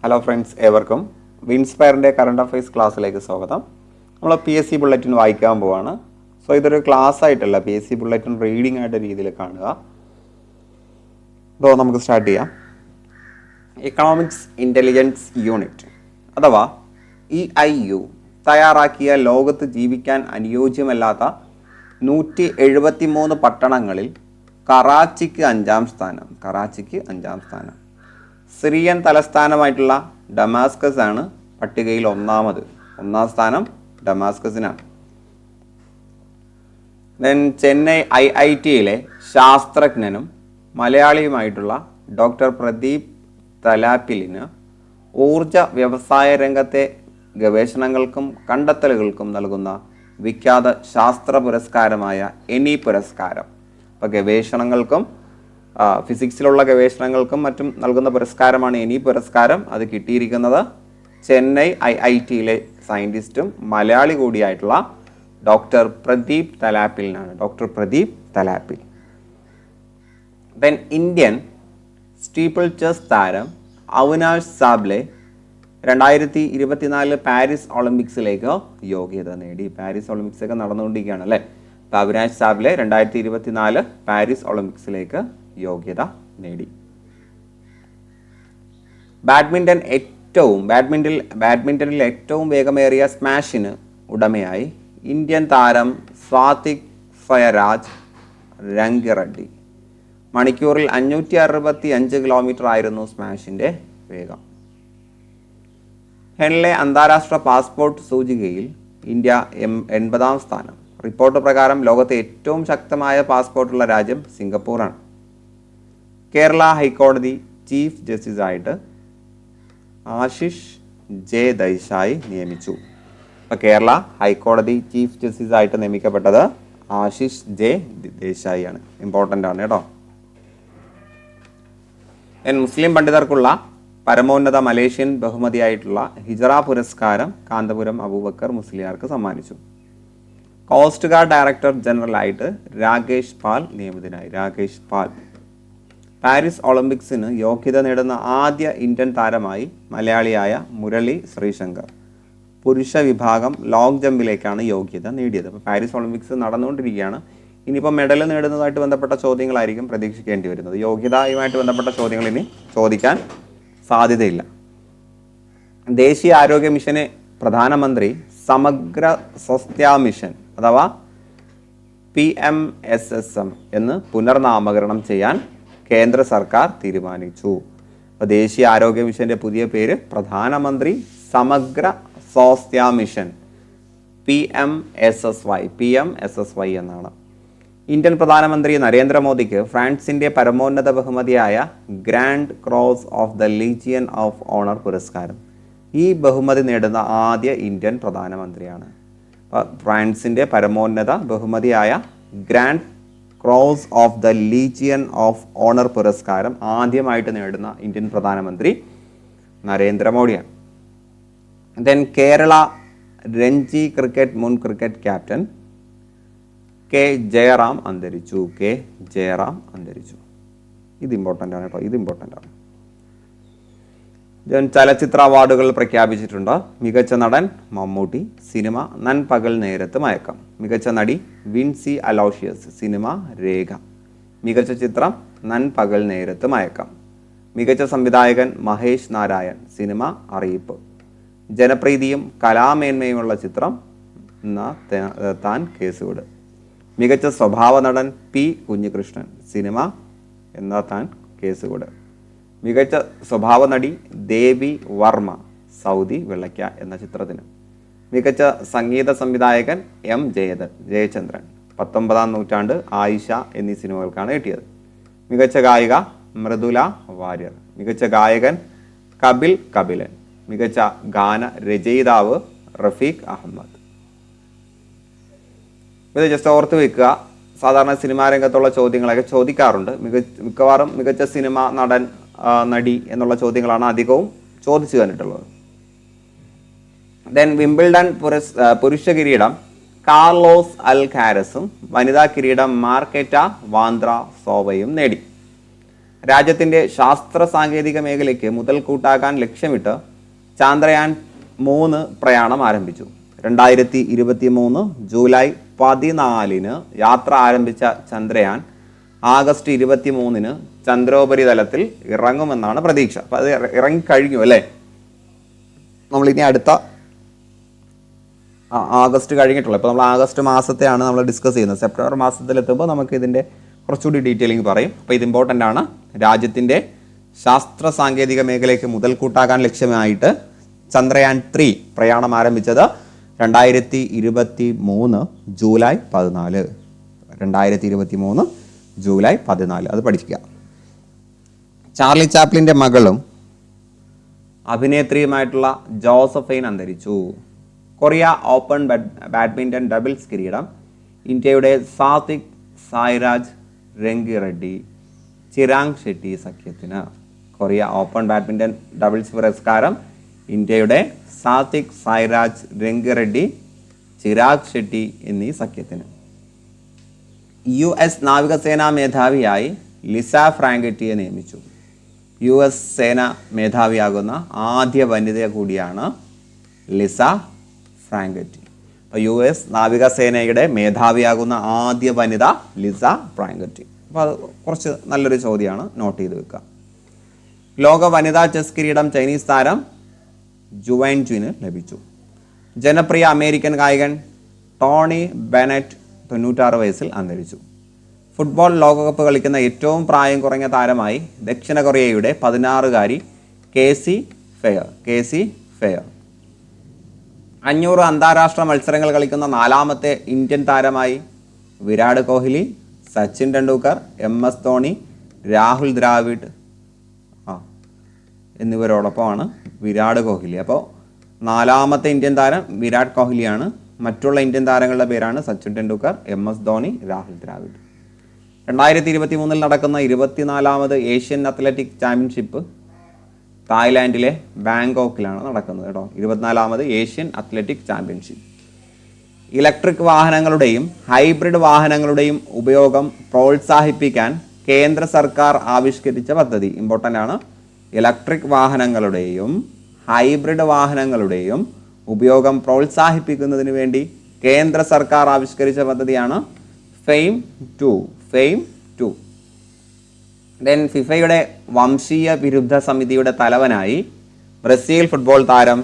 Hello friends, ഏവർക്കും വിൻസ്പയറിൻ്റെ current affairs ക്ലാസ്സിലേക്ക് സ്വാഗതം. നമ്മൾ PSC ബുള്ളറ്റിൻ വായിക്കാൻ പോവാണ്. സോ ഇതൊരു ക്ലാസ് ആയിട്ടല്ല, PSC ബുള്ളറ്റിൻ റീഡിംഗ് ആയിട്ട് രീതിയിൽ കാണുക. ഇതോ നമുക്ക് സ്റ്റാർട്ട് ചെയ്യാം. എക്കണോമിക്സ് ഇൻ്റലിജൻസ് യൂണിറ്റ് അഥവാ EIU തയ്യാറാക്കിയ ലോകത്ത് ജീവിക്കാൻ അനുയോജ്യമല്ലാത്ത 173 പട്ടണങ്ങളിൽ കറാച്ചിക്ക് അഞ്ചാം സ്ഥാനം. സിറിയൻ തലസ്ഥാനമായിട്ടുള്ള ഡമാസ്കസ് ആണ് പട്ടികയിൽ ഒന്നാം സ്ഥാനം ഡമാസ്കസിനാണ്. ചെന്നൈ IITയിലെ ശാസ്ത്രജ്ഞനും മലയാളിയുമായിട്ടുള്ള ഡോക്ടർ പ്രദീപ് തലാപ്പിലിന് ഊർജ വ്യവസായ രംഗത്തെ ഗവേഷണങ്ങൾക്കും കണ്ടെത്തലുകൾക്കും നൽകുന്ന വിഖ്യാത ശാസ്ത്ര പുരസ്കാരമായ എനി പുരസ്കാരം. അപ്പോൾ ഗവേഷണങ്ങൾക്കും ഫിസിക്സിലുള്ള ഗവേഷണങ്ങൾക്കും മറ്റും നൽകുന്ന പുരസ്കാരമാണ് എനി പുരസ്കാരം. അത് കിട്ടിയിരിക്കുന്നത് ചെന്നൈ IITയിലെ സയൻറ്റിസ്റ്റും മലയാളി കൂടിയായിട്ടുള്ള ഡോക്ടർ പ്രദീപ് തലാപ്പിലിനാണ്. ഇന്ത്യൻ സ്റ്റീപ്പിൾ ചെസ് താരം അവിനാഷ് സാബ്ലെ 2024 പാരീസ് ഒളിമ്പിക്സിലേക്ക് യോഗ്യത നേടി. പാരീസ് ഒളിമ്പിക്സ് ഒക്കെ നടന്നുകൊണ്ടിരിക്കുകയാണ് അല്ലേ. അപ്പോൾ അവിനാഷ് സാബ്ലെ 2024 പാരീസ് ഒളിമ്പിക്സിലേക്ക് യോഗ്യത നേടി. ബാഡ്മിൻ്റണിൽ ഏറ്റവും വേഗമേറിയ സ്മാഷിന് ഉടമയായി ഇന്ത്യൻ താരം സ്വാതിക് ഫയരാജ് രംഗിറെഡ്ഡി. മണിക്കൂറിൽ 565 കിലോമീറ്റർ ആയിരുന്നു സ്മാഷിൻ്റെ വേഗം. ഹെൻലെ അന്താരാഷ്ട്ര പാസ്പോർട്ട് സൂചികയിൽ ഇന്ത്യ 80ാം സ്ഥാനം. റിപ്പോർട്ട് പ്രകാരം ലോകത്തെ ഏറ്റവും ശക്തമായ പാസ്പോർട്ടുള്ള രാജ്യം സിംഗപ്പൂറാണ്. കേരള ഹൈക്കോടതി ചീഫ് ജസ്റ്റിസായിട്ട് ആശിഷ് ജെ ദേശായി നിയമിച്ചു. അപ്പോൾ കേരള ഹൈക്കോടതി ചീഫ് ജസ്റ്റിസായിട്ട് നിയമിക്കപ്പെട്ടത് ആശിഷ് ജെ ദേശായി ആണ്. ഇമ്പോർട്ടൻ്റ് ആണ് കേട്ടോ. മുസ്ലിം പണ്ഡിതർക്കുള്ള പരമോന്നത മലേഷ്യൻ ബഹുമതിയായിട്ടുള്ള ഹിജറ പുരസ്കാരം കാന്തപുരം അബൂബക്കർ മുസ്ലിയാർക്ക് സമ്മാനിച്ചു. കോസ്റ്റ് ഗാർഡ് ഡയറക്ടർ ജനറലായിട്ട് രാകേഷ് പാൽ നിയമിതനായി. പാരീസ് ഒളിമ്പിക്സിന് യോഗ്യത നേടുന്ന ആദ്യ ഇന്ത്യൻ താരമായി മലയാളിയായ മുരളി ശ്രീശങ്കർ പുരുഷ വിഭാഗം ലോങ് ജമ്പിലേക്കാണ് യോഗ്യത നേടിയത്. അപ്പോൾ പാരീസ് ഒളിമ്പിക്സ് നടന്നുകൊണ്ടിരിക്കുകയാണ്. ഇനിയിപ്പോൾ മെഡൽ നേടുന്നതുമായിട്ട് ബന്ധപ്പെട്ട ചോദ്യങ്ങളായിരിക്കും പ്രതീക്ഷിക്കേണ്ടി വരുന്നത്. യോഗ്യതയുമായിട്ട് ബന്ധപ്പെട്ട ചോദ്യങ്ങൾ ഇനി ചോദിക്കാൻ സാധ്യതയില്ല. ദേശീയ ആരോഗ്യ മിഷന് പ്രധാനമന്ത്രി സമഗ്ര സ്വാസ്ഥ്യ മിഷൻ അഥവാ PMSSM എന്ന് പുനർനാമകരണം ചെയ്യാൻ കേന്ദ്ര സർക്കാർ തീരുമാനിച്ചു. അപ്പോൾ ദേശീയ ആരോഗ്യ മിഷന്റെ പുതിയ പേര് പ്രധാനമന്ത്രി സമഗ്ര സ്വാസ്ഥ്യ മിഷൻ PMSSY എന്നാണ്. ഇന്ത്യൻ പ്രധാനമന്ത്രി നരേന്ദ്രമോദിക്ക് ഫ്രാൻസിന്റെ പരമോന്നത ബഹുമതിയായ grand cross of the legion of owner പുരസ്കാരം. ഈ ബഹുമതി നേടുന്ന ആദ്യ ഇന്ത്യൻ പ്രധാനമന്ത്രിയാണ്. ഫ്രാൻസിന്റെ പരമോന്നത ബഹുമതിയായ grand cross of the legion of owner പുരസ്കാരം ആദ്യമായിട്ട് നേടുന്ന ഇന്ത്യൻ പ്രധാനമന്ത്രി നരേന്ദ്രമോദിയാണ്. കേരള രഞ്ജി ക്രിക്കറ്റ് മുൻ ക്രിക്കറ്റ് ക്യാപ്റ്റൻ കെ ജയറാം അന്തരിച്ചു. ഇത് ഇമ്പോർട്ടൻ്റ് ആണ് കേട്ടോ. ചലച്ചിത്ര അവാർഡുകൾ പ്രഖ്യാപിച്ചിട്ടുണ്ട്. മികച്ച നടൻ മമ്മൂട്ടി, സിനിമ നൻപകൽ നേരത്ത് മയക്കം. മികച്ച നടി വിൻസി അലോഷ്യസ്, സിനിമ രേഖ. മികച്ച ചിത്രം നൻപകൽ നേരത്ത് മയക്കം. മികച്ച സംവിധായകൻ മഹേഷ് നാരായൺ, സിനിമ അറിയിപ്പ്. ജനപ്രീതിയും കലാമേന്മയുമുള്ള ചിത്രം താൻ കേസുവിട്. മികച്ച സ്വഭാവ നടൻ P. കുഞ്ഞികൃഷ്ണൻ, സിനിമ എന്നാ താൻ കേസുകൂട്. മികച്ച സ്വഭാവ നടി ദേവി വർമ്മ, സൗദി വെള്ളയ്ക്ക എന്ന ചിത്രത്തിന്. മികച്ച സംഗീത സംവിധായകൻ M. ജയചന്ദ്രൻ, 19ാം നൂറ്റാണ്ട്, ആയിഷ എന്നീ സിനിമകൾക്കാണ് കിട്ടിയത്. മികച്ച ഗായിക മൃദുല വാര്യർ. മികച്ച ഗായകൻ കപിലൻ. മികച്ച ഗാന രചയിതാവ് റഫീഖ് അഹമ്മദ്. ഇത് ജസ്റ്റ് ഓർത്ത് വെക്കുക. സാധാരണ സിനിമാ രംഗത്തുള്ള ചോദ്യങ്ങളൊക്കെ ചോദിക്കാറുണ്ട്. മിക്കവാറും മികച്ച സിനിമ നടൻ നടി എന്നുള്ള ചോദ്യങ്ങളാണ് അധികവും ചോദിച്ചു കണ്ടിട്ടുള്ളത്. വിംബിൾഡൺ പുരുഷ കിരീടം കാർലോസ് അൽകാരസും വനിതാ കിരീടം മാർക്കറ്റ വാന്ദ്ര സോവയും നേടി. രാജ്യത്തിൻ്റെ ശാസ്ത്ര സാങ്കേതിക മേഖലയ്ക്ക് മുതൽക്കൂട്ടാക്കാൻ ലക്ഷ്യമിട്ട് ചാന്ദ്രയാൻ 3 പ്രയാണം ആരംഭിച്ചു. 2023 ജൂലൈ 14 യാത്ര ആരംഭിച്ച ചന്ദ്രയാൻ ആഗസ്റ്റ് 23 ചന്ദ്രോപരിതലത്തിൽ ഇറങ്ങുമെന്നാണ് പ്രതീക്ഷ. അപ്പം അത് ഇറങ്ങിക്കഴിഞ്ഞു അല്ലേ? നമ്മളിനി അടുത്ത ആഗസ്റ്റ് കഴിഞ്ഞിട്ടുള്ളൂ. ഇപ്പോൾ നമ്മൾ ആഗസ്റ്റ് മാസത്തെയാണ് നമ്മൾ ഡിസ്കസ് ചെയ്യുന്നത്. സെപ്റ്റംബർ മാസത്തിലെത്തുമ്പോൾ നമുക്ക് ഇതിൻ്റെ കുറച്ചുകൂടി ഡീറ്റെയിലിംഗ് പറയും. അപ്പോൾ ഇത് ഇമ്പോർട്ടൻ്റ് ആണ്. രാജ്യത്തിൻ്റെ ശാസ്ത്ര സാങ്കേതിക മേഖലയ്ക്ക് മുതൽക്കൂട്ടാക്കാൻ ലക്ഷ്യമായിട്ട് ചന്ദ്രയാൻ 3 പ്രയാണം ആരംഭിച്ചത് 2023 ജൂലൈ 14. 2023 ജൂലൈ 14 അത് പഠിക്കുക. ചാർലി ചാപ്ലിൻ്റെ മകളും അഭിനേത്രിയുമായിട്ടുള്ള ജോസഫൈൻ അന്തരിച്ചു. കൊറിയ ഓപ്പൺ ബാഡ്മിൻ്റൺ ഡബിൾസ് കിരീടം ഇന്ത്യയുടെ സാത്വിക് സായ്രാജ് രംഗിറെഡ്ഡി ചിരാഗ് ഷെട്ടി സഖ്യത്തിന്. കൊറിയ ഓപ്പൺ ബാഡ്മിൻ്റൺ ഡബിൾസ് പുരസ്കാരം ഇന്ത്യയുടെ സാത്വിക് സായ്രാജ് രംഗിറെഡ്ഡി ചിരാഗ് ഷെട്ടി എന്നീ സഖ്യത്തിന്. US നാവികസേനാ മേധാവിയായി ലിസ ഫ്രാങ്കറ്റിയെ നിയമിച്ചു. US സേന മേധാവിയാകുന്ന ആദ്യ വനിത കൂടിയാണ് ലിസ ഫ്രാങ്കറ്റി. അപ്പോൾ US നാവികസേനയുടെ മേധാവിയാകുന്ന ആദ്യ വനിത ലിസ ഫ്രാങ്കറ്റി. അപ്പോൾ അത് കുറച്ച് നല്ലൊരു ചോദ്യമാണ്, നോട്ട് ചെയ്ത് വെക്കുക. ലോക വനിതാ ചെസ് കിരീടം ചൈനീസ് താരം ജുവൈൻജുവിന് ലഭിച്ചു. ജനപ്രിയ അമേരിക്കൻ ഗായകൻ ടോണി ബെനറ്റ് 96 വയസ്സിൽ അന്തരിച്ചു. ഫുട്ബോൾ ലോകകപ്പ് കളിക്കുന്ന ഏറ്റവും പ്രായം കുറഞ്ഞ താരമായി ദക്ഷിണ കൊറിയയുടെ 16-കാരി കേസി ഫെയർ. 500 അന്താരാഷ്ട്ര മത്സരങ്ങൾ കളിക്കുന്ന 4ാമത്തെ ഇന്ത്യൻ താരമായി വിരാട് കോഹ്ലി, സച്ചിൻ ടെണ്ടുൽക്കർ, MS ധോണി, രാഹുൽ ദ്രാവിഡ് എന്നിവരോടൊപ്പമാണ് വിരാട് കോഹ്ലി. അപ്പോൾ 4ാമത്തെ ഇന്ത്യൻ താരം വിരാട് കോഹ്ലിയാണ്. മറ്റുള്ള ഇന്ത്യൻ താരങ്ങളുടെ പേരാണ് സച്ചിൻ ടെണ്ടുൽക്കർ, MS ധോണി, രാഹുൽ ദ്രാവിഡ്. 2023 നടക്കുന്ന 24ാമത് ഏഷ്യൻ അത്ലറ്റിക് ചാമ്പ്യൻഷിപ്പ് തായ്ലാൻഡിലെ ബാങ്കോക്കിലാണ് നടക്കുന്നത് കേട്ടോ. 24ാമത് ഏഷ്യൻ അത്ലറ്റിക് ചാമ്പ്യൻഷിപ്പ്. ഇലക്ട്രിക് വാഹനങ്ങളുടെയും ഹൈബ്രിഡ് വാഹനങ്ങളുടെയും ഉപയോഗം പ്രോത്സാഹിപ്പിക്കാൻ കേന്ദ്ര സർക്കാർ ആവിഷ്കരിച്ച പദ്ധതി ഇമ്പോർട്ടൻ്റ് ആണ്. ഇലക്ട്രിക് വാഹനങ്ങളുടെയും ഹൈബ്രിഡ് വാഹനങ്ങളുടെയും ഉപയോഗം പ്രോത്സാഹിപ്പിക്കുന്നതിന് വേണ്ടി കേന്ദ്ര സർക്കാർ ആവിഷ്കരിച്ച പദ്ധതിയാണ് ഫെയിം 2. ദെൻ ഫിഫയുടെ വംശീയ വിരുദ്ധ സമിതിയുടെ തലവനായി ബ്രസീൽ ഫുട്ബോൾ താരം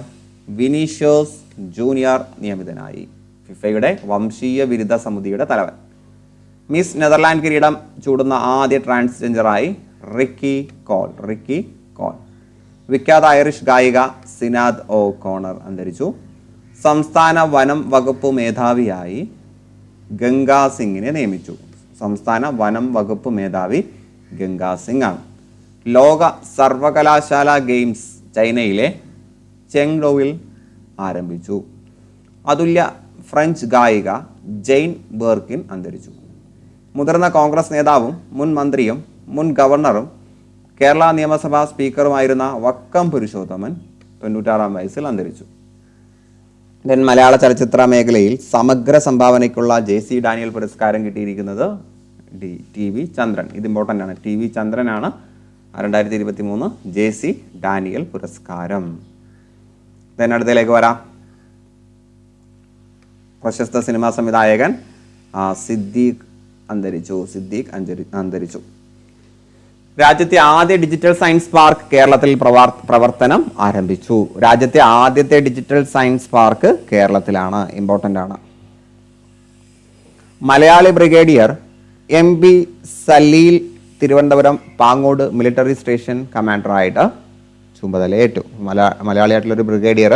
വിനീഷ്യസ് ജൂനിയർ നിയമിതനായി. ഫിഫയുടെ വംശീയ വിരുദ്ധ സമിതിയുടെ തലവൻ. മിസ് നെതർലാൻഡ് കിരീടം ചൂടുന്ന ആദ്യ ട്രാൻസ്ജെൻഡറായി റിക്കി കോൾ. വിഖ്യാത ഐറിഷ് ഗായിക സിനാദ് ഒ കോണർ അന്തരിച്ചു. സംസ്ഥാന വനം വകുപ്പ് മേധാവിയായി ഗംഗാ സിംഗിനെ നിയമിച്ചു. സംസ്ഥാന വനം വകുപ്പ് മേധാവി ഗംഗാ സിംഗ് ആണ്. ലോക സർവകലാശാല ഗെയിംസ് ചൈനയിലെ ചെങ്ഡോവിൽ ആരംഭിച്ചു. അതുല്യ ഫ്രഞ്ച് ഗായിക ജെയിൻ ബേർക്കിൻ അന്തരിച്ചു. മുതിർന്ന കോൺഗ്രസ് നേതാവും മുൻ മന്ത്രിയും മുൻ ഗവർണറും കേരള നിയമസഭാ സ്പീക്കറുമായിരുന്ന വക്കം പുരുഷോത്തമൻ 96-ാം വയസ്സിൽ അന്തരിച്ചു. ദെൻ മലയാള ചലച്ചിത്ര മേഖലയിൽ സമഗ്ര സംഭാവനയ്ക്കുള്ള JC ഡാനിയൽ പുരസ്കാരം കിട്ടിയിരിക്കുന്നത് TV ചന്ദ്രൻ. ഇത് ഇമ്പോർട്ടൻ്റ് ആണ്. TV ചന്ദ്രനാണ് 2023 JC ഡാനിയൽ പുരസ്കാരം. ദെൻ അടുത്തതിലേക്ക് വരാം. പ്രശസ്ത സിനിമാ സംവിധായകൻ സിദ്ദീഖ് അന്തരിച്ചു. രാജ്യത്തെ ആദ്യ ഡിജിറ്റൽ സയൻസ് പാർക്ക് കേരളത്തിൽ പ്രവർത്തനം ആരംഭിച്ചു. രാജ്യത്തെ ആദ്യത്തെ ഡിജിറ്റൽ സയൻസ് പാർക്ക് കേരളത്തിലാണ്. ഇമ്പോർട്ടൻ്റ് ആണ്. മലയാളി brigadier MB Saleel Thiruvananthapuram Pangode military station കമാൻഡറായിട്ട് ചുമതലയേറ്റു. മലയാളിയായിട്ടുള്ളൊരു ബ്രിഗേഡിയർ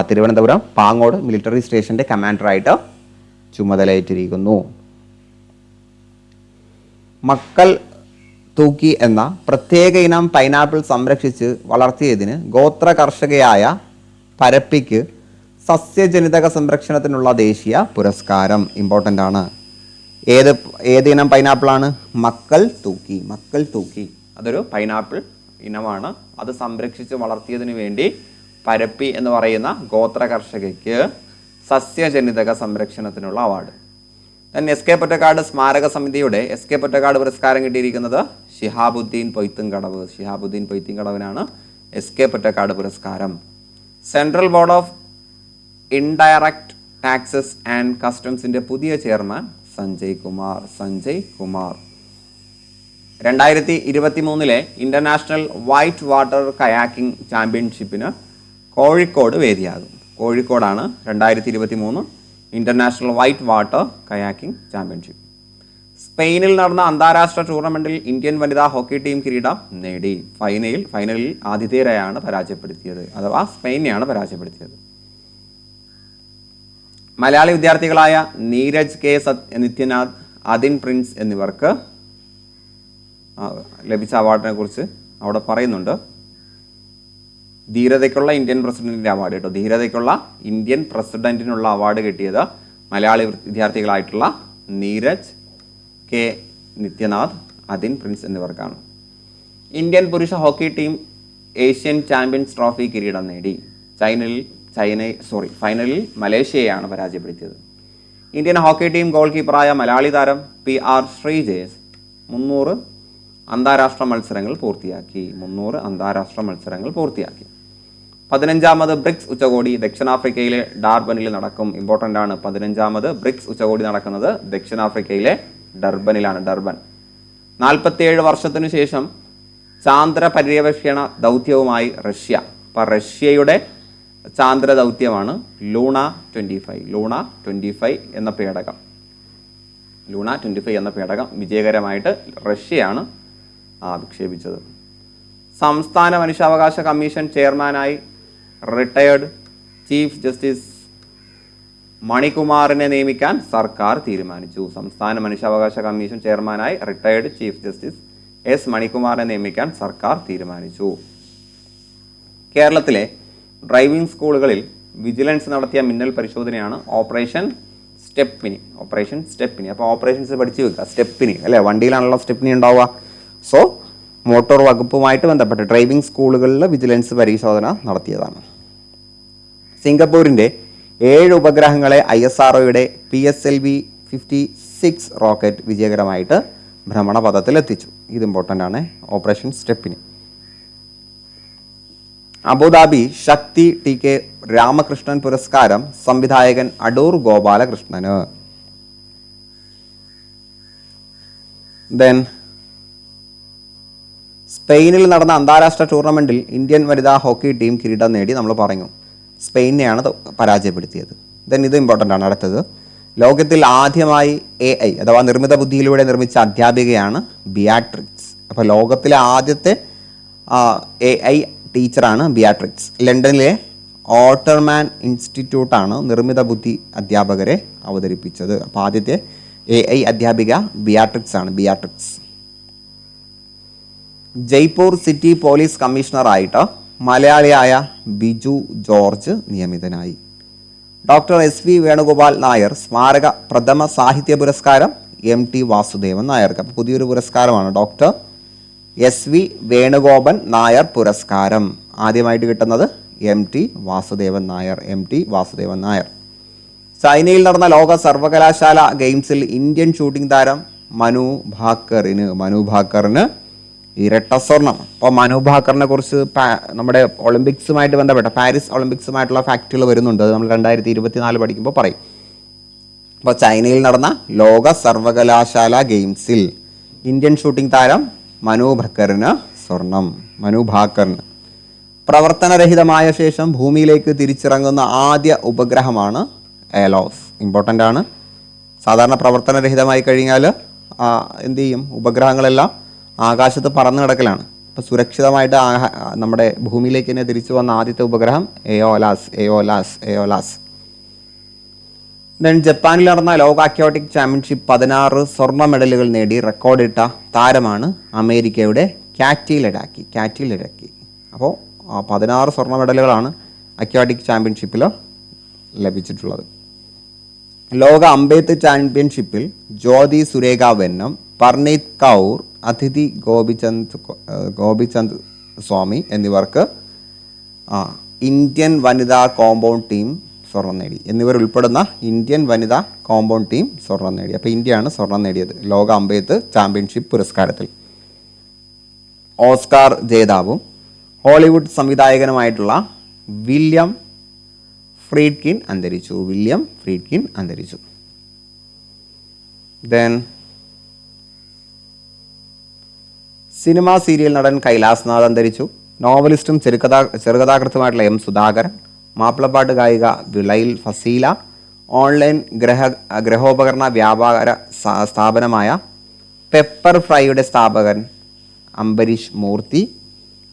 തിരുവനന്തപുരം പാങ്ങോട് മിലിറ്ററി സ്റ്റേഷൻ്റെ കമാൻഡറായിട്ട് ചുമതലയേറ്റിരിക്കുന്നു. മക്കൾ തൂക്കി എന്ന പ്രത്യേക ഇനം പൈനാപ്പിൾ സംരക്ഷിച്ച് വളർത്തിയതിന് ഗോത്ര കർഷകയായ പരപ്പിക്ക് സസ്യജനിതക സംരക്ഷണത്തിനുള്ള ദേശീയ പുരസ്കാരം. ഇമ്പോർട്ടൻ്റ് ആണ്. ഏത് ഇനം പൈനാപ്പിളാണ്? മക്കൾ തൂക്കി. അതൊരു പൈനാപ്പിൾ ഇനമാണ്. അത് സംരക്ഷിച്ച് വളർത്തിയതിനു വേണ്ടി പരപ്പി എന്ന് പറയുന്ന ഗോത്ര കർഷകയ്ക്ക് സസ്യജനിതക സംരക്ഷണത്തിനുള്ള അവാർഡ്. എസ് കെ പൊറ്റക്കാട് സ്മാരക സമിതിയുടെ എസ് കെ പൊറ്റക്കാട് പുരസ്കാരം കിട്ടിയിരിക്കുന്നത് ഷിഹാബുദ്ദീൻ പൊയ്ത്തുംകടവ്. ഷിഹാബുദ്ദീൻ പൊയ്ത്തുംകടവിനാണ് SK പൊറ്റക്കാട് പുരസ്കാരം. Central board of indirect taxes and കസ്റ്റംസിൻ്റെ പുതിയ chairman Sanjay Kumar. 2023 international white water kayaking ചാമ്പ്യൻഷിപ്പിന് കോഴിക്കോട് വേദിയാകും. കോഴിക്കോടാണ് 2023 international white water kayaking championship. സ്പെയിനിൽ നടന്ന അന്താരാഷ്ട്ര ടൂർണമെന്റിൽ ഇന്ത്യൻ വനിതാ ഹോക്കി ടീം കിരീടം നേടി. ഫൈനലിൽ ആതിഥേയരെയാണ് പരാജയപ്പെടുത്തിയത്, അഥവാ സ്പെയിനെയാണ് പരാജയപ്പെടുത്തിയത്. മലയാളി വിദ്യാർത്ഥികളായ നീരജ് കെ നിത്യനാഥ്, അതിൻ പ്രിൻസ് എന്നിവർക്ക് ലഭിച്ച അവാർഡിനെ കുറിച്ച് അവിടെ പറയുന്നുണ്ട്. ധീരതയ്ക്കുള്ള ഇന്ത്യൻ പ്രസിഡന്റിൻ്റെ അവാർഡ് കേട്ടോ. ധീരതയ്ക്കുള്ള ഇന്ത്യൻ പ്രസിഡന്റിനുള്ള അവാർഡ് കിട്ടിയത് മലയാളി വിദ്യാർത്ഥികളായിട്ടുള്ള നീരജ് കെ നിത്യനാഥ്, അതിൻ പ്രിൻസ് എന്നിവർക്കാണ്. ഇന്ത്യൻ പുരുഷ hockey team Asian champions trophy കിരീടം നേടി. ഫൈനലിൽ മലേഷ്യയെയാണ് പരാജയപ്പെടുത്തിയത്. ഇന്ത്യൻ ഹോക്കി ടീം ഗോൾ കീപ്പറായ മലയാളി താരം PR ശ്രീജേഷ് 300 അന്താരാഷ്ട്ര മത്സരങ്ങൾ പൂർത്തിയാക്കി. 15ാമത് ബ്രിക്സ് ഉച്ചകോടി ദക്ഷിണാഫ്രിക്കയിലെ ഡർബനിൽ നടക്കും. ഇമ്പോർട്ടൻ്റ് ആണ്. 15ാമത് ബ്രിക്സ് ഉച്ചകോടി നടക്കുന്നത് ദക്ഷിണാഫ്രിക്കയിലെ ഡർബനിലാണ്. 47 വർഷത്തിനു ശേഷം ചാന്ദ്ര പര്യവേക്ഷണ ദൗത്യവുമായി റഷ്യ. അപ്പോൾ റഷ്യയുടെ ചാന്ദ്ര ദൗത്യമാണ് ലൂണ 25 എന്ന പേടകം വിജയകരമായിട്ട് റഷ്യയാണ് വിക്ഷേപിച്ചത്. സംസ്ഥാന മനുഷ്യാവകാശ കമ്മീഷൻ ചെയർമാനായി റിട്ടയേർഡ് ചീഫ് ജസ്റ്റിസ് മണികുമാറിനെ നിയമിക്കാൻ സർക്കാർ തീരുമാനിച്ചു. സംസ്ഥാന മനുഷ്യാവകാശ കമ്മീഷൻ ചെയർമാനായി റിട്ടയേർഡ് ചീഫ് ജസ്റ്റിസ് S മണികുമാറിനെ നിയമിക്കാൻ സർക്കാർ തീരുമാനിച്ചു. കേരളത്തിലെ ഡ്രൈവിംഗ് സ്കൂളുകളിൽ വിജിലൻസ് നടത്തിയ മിന്നൽ പരിശോധനയാണ് ഓപ്പറേഷൻ സ്റ്റെപ്പിനി. അപ്പോൾ ഓപ്പറേഷൻസ് പഠിച്ചു വെക്കുക. സ്റ്റെപ്പിനി അല്ലേ, വണ്ടിയിലാണല്ലോ സ്റ്റെപ്പിനി ഉണ്ടാവുക. സോ മോട്ടോർ വകുപ്പുമായിട്ട് ബന്ധപ്പെട്ട് ഡ്രൈവിംഗ് സ്കൂളുകളിൽ വിജിലൻസ് പരിശോധന നടത്തിയതാണ്. സിംഗപ്പൂരിൻ്റെ 7 ഉപഗ്രഹങ്ങളെ ISROയുടെ PSLV-56 റോക്കറ്റ് വിജയകരമായിട്ട് ഭ്രമണപഥത്തിലെത്തിച്ചു. ഇത് ഇമ്പോർട്ടൻ്റ് ആണ്. Operation stepney. അബുദാബി ശക്തി TK രാമകൃഷ്ണൻ പുരസ്കാരം സംവിധായകൻ അടൂർ ഗോപാലകൃഷ്ണന്. സ്പെയിനിൽ നടന്ന അന്താരാഷ്ട്ര ടൂർണമെന്റിൽ ഇന്ത്യൻ വനിതാ ഹോക്കി ടീം കിരീടം നേടി. നമ്മൾ പറഞ്ഞു സ്പെയിനെയാണ് പരാജയപ്പെടുത്തിയത്. ഇത് ഇമ്പോർട്ടൻ്റ് ആണ്. അടുത്തത്, ലോകത്തിൽ ആദ്യമായി AI അഥവാ നിർമ്മിത ബുദ്ധിയിലൂടെ നിർമ്മിച്ച അധ്യാപികയാണ് ബിയാട്രിക്സ്. അപ്പോൾ ലോകത്തിലെ ആദ്യത്തെ AI ടീച്ചറാണ് ബിയാട്രിക്സ്. ലണ്ടനിലെ ഓട്ടർമാൻ ഇൻസ്റ്റിറ്റ്യൂട്ടാണ് നിർമ്മിത ബുദ്ധി അധ്യാപകരെ അവതരിപ്പിച്ചത്. അപ്പോൾ ആദ്യത്തെ AI അധ്യാപിക ബിയാട്രിക്സ് ആണ്. ജയ്പൂർ സിറ്റി പോലീസ് കമ്മീഷണറായിട്ട് മലയാളിയായ ബിജു ജോർജ് നിയമിതനായി. ഡോക്ടർ SV വേണുഗോപാൽ നായർ സ്മാരക പ്രഥമ സാഹിത്യ പുരസ്കാരം MT വാസുദേവൻ നായർക്ക്. അപ്പോൾ പുതിയൊരു പുരസ്കാരമാണ് ഡോക്ടർ SV വേണുഗോപാൽ നായർ പുരസ്കാരം. ആദ്യമായിട്ട് കിട്ടുന്നത് MT വാസുദേവൻ നായർ. ചൈനയിൽ നടന്ന ലോക സർവകലാശാല ഗെയിംസിൽ ഇന്ത്യൻ ഷൂട്ടിംഗ് താരം മനു ഭാക്കറിന് ഇരട്ട സ്വർണം. അപ്പോൾ മനു ഭാക്കറിനെ കുറിച്ച് നമ്മുടെ ഒളിമ്പിക്സുമായിട്ട് ബന്ധപ്പെട്ട പാരീസ് ഒളിമ്പിക്സുമായിട്ടുള്ള ഫാക്റ്റുകൾ വരുന്നുണ്ട്. അത് നമ്മൾ 2024 പഠിക്കുമ്പോൾ പറയും. അപ്പോൾ ചൈനയിൽ നടന്ന ലോക സർവകലാശാല ഗെയിംസിൽ ഇന്ത്യൻ ഷൂട്ടിംഗ് താരം മനു ഭാക്കറിന് സ്വർണം. പ്രവർത്തനരഹിതമായ ശേഷം ഭൂമിയിലേക്ക് തിരിച്ചിറങ്ങുന്ന ആദ്യ ഉപഗ്രഹമാണ് എലോസ്. ഇമ്പോർട്ടൻ്റ് ആണ്. സാധാരണ പ്രവർത്തനരഹിതമായി കഴിഞ്ഞാൽ എന്ത് ചെയ്യും? ഉപഗ്രഹങ്ങളെല്ലാം ആകാശത്ത് പറന്നു കിടക്കലാണ്. അപ്പോൾ സുരക്ഷിതമായിട്ട് നമ്മുടെ ഭൂമിയിലേക്ക് തന്നെ തിരിച്ചു വന്ന ആദ്യത്തെ ഉപഗ്രഹം എയോലാസ്. ജപ്പാനിൽ നടന്ന ലോക അക്വാട്ടിക് ചാമ്പ്യൻഷിപ്പ് 16 സ്വർണ്ണ മെഡലുകൾ നേടി റെക്കോർഡിട്ട താരമാണ് അമേരിക്കയുടെ കാറ്റി ലെഡാക്കി. അപ്പോൾ 16 സ്വർണ്ണ മെഡലുകളാണ് അക്വാട്ടിക് ചാമ്പ്യൻഷിപ്പിൽ ലഭിച്ചിട്ടുള്ളത്. ലോക അമ്പെയ്ത്ത് ചാമ്പ്യൻഷിപ്പിൽ ജ്യോതി സുരേഖ വെന്നം, പർണീത് കൗർ, അതിഥി ഗോപിചന്ദ് സ്വാമി എന്നിവർക്ക് ഇന്ത്യൻ വനിതാ കോമ്പൗണ്ട് ടീം സ്വർണം നേടി. എന്നിവരുൾപ്പെടുന്ന ഇന്ത്യൻ വനിതാ കോമ്പൗണ്ട് ടീം സ്വർണം നേടി. അപ്പോൾ ഇന്ത്യയാണ് സ്വർണം നേടിയത് ലോക അമ്പെയ്ത്ത് ചാമ്പ്യൻഷിപ്പ് പുരസ്കാരത്തിൽ. ഓസ്കാർ ജേതാവും ഹോളിവുഡ് സംവിധായകനുമായിട്ടുള്ള വില്യം ഫ്രീഡ്കിൻ അന്തരിച്ചു. ദെൻ സിനിമാ സീരിയൽ നടൻ കൈലാസ്നാഥ് അന്തരിച്ചു. നോവലിസ്റ്റും ചെറുകഥാകൃത്തുമായിട്ടുള്ള എം സുധാകരൻ, മാപ്പിളപ്പാട്ട് ഗായിക വിളയിൽ ഫസീല, ഓൺലൈൻ ഗ്രഹോപകരണ വ്യാപാര സ്ഥാപനമായ പെപ്പർ ഫ്രൈയുടെ സ്ഥാപകൻ അംബരീഷ് മൂർത്തി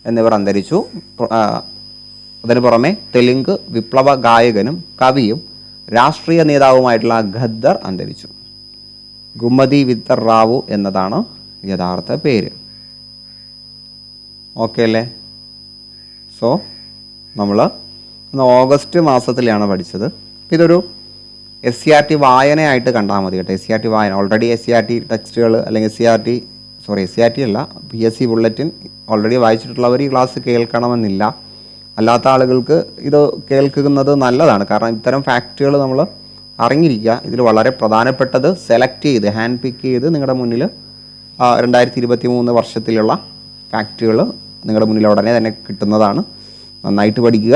എന്നിവർ അന്തരിച്ചു. അതിനു പുറമെ തെലുങ്ക് വിപ്ലവ ഗായകനും കവിയും രാഷ്ട്രീയ നേതാവുമായിട്ടുള്ള ഖദ്ദർ അന്തരിച്ചു. ഗുമ്മതി വിത്തർ റാവു എന്നതാണ് യഥാർത്ഥ പേര്. ഓക്കെ അല്ലേ? സോ നമ്മൾ ഓഗസ്റ്റ് മാസത്തിലാണ് പഠിച്ചത്. ഇതൊരു SCRT വായനയായിട്ട് കണ്ടാൽ മതി കേട്ടോ. SCRT വായന, ഓൾറെഡി SCRT ടെക്സ്റ്റുകൾ അല്ലെങ്കിൽ SCRT അല്ല, PSC ബുള്ളറ്റിൻ ഓൾറെഡി വായിച്ചിട്ടുള്ളവർ ഈ ക്ലാസ് കേൾക്കണമെന്നില്ല. അല്ലാത്ത ആളുകൾക്ക് ഇത് കേൾക്കുന്നത് നല്ലതാണ്. കാരണം ഇത്തരം ഫാക്റ്റുകൾ നമ്മൾ അറിഞ്ഞിരിക്കുക. ഇതിൽ വളരെ പ്രധാനപ്പെട്ടത് സെലക്ട് ചെയ്ത് ഹാൻഡ് പിക്ക് ചെയ്ത് നിങ്ങളുടെ മുന്നിൽ 2023 വർഷത്തിലുള്ള ഫാക്റ്റുകൾ നിങ്ങളുടെ മുന്നിൽ ഉടനെ തന്നെ കിട്ടുന്നതാണ്. നന്നായിട്ട് പഠിക്കുക.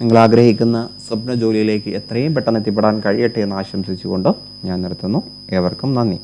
നിങ്ങൾ ആഗ്രഹിക്കുന്ന സ്വപ്ന ജോലിയിലേക്ക് എത്രയും പെട്ടെന്ന് എത്തിപ്പെടാൻ കഴിയട്ടെ എന്ന് ആശംസിച്ചുകൊണ്ട് ഞാൻ നിർത്തുന്നു. ഏവർക്കും നന്ദി.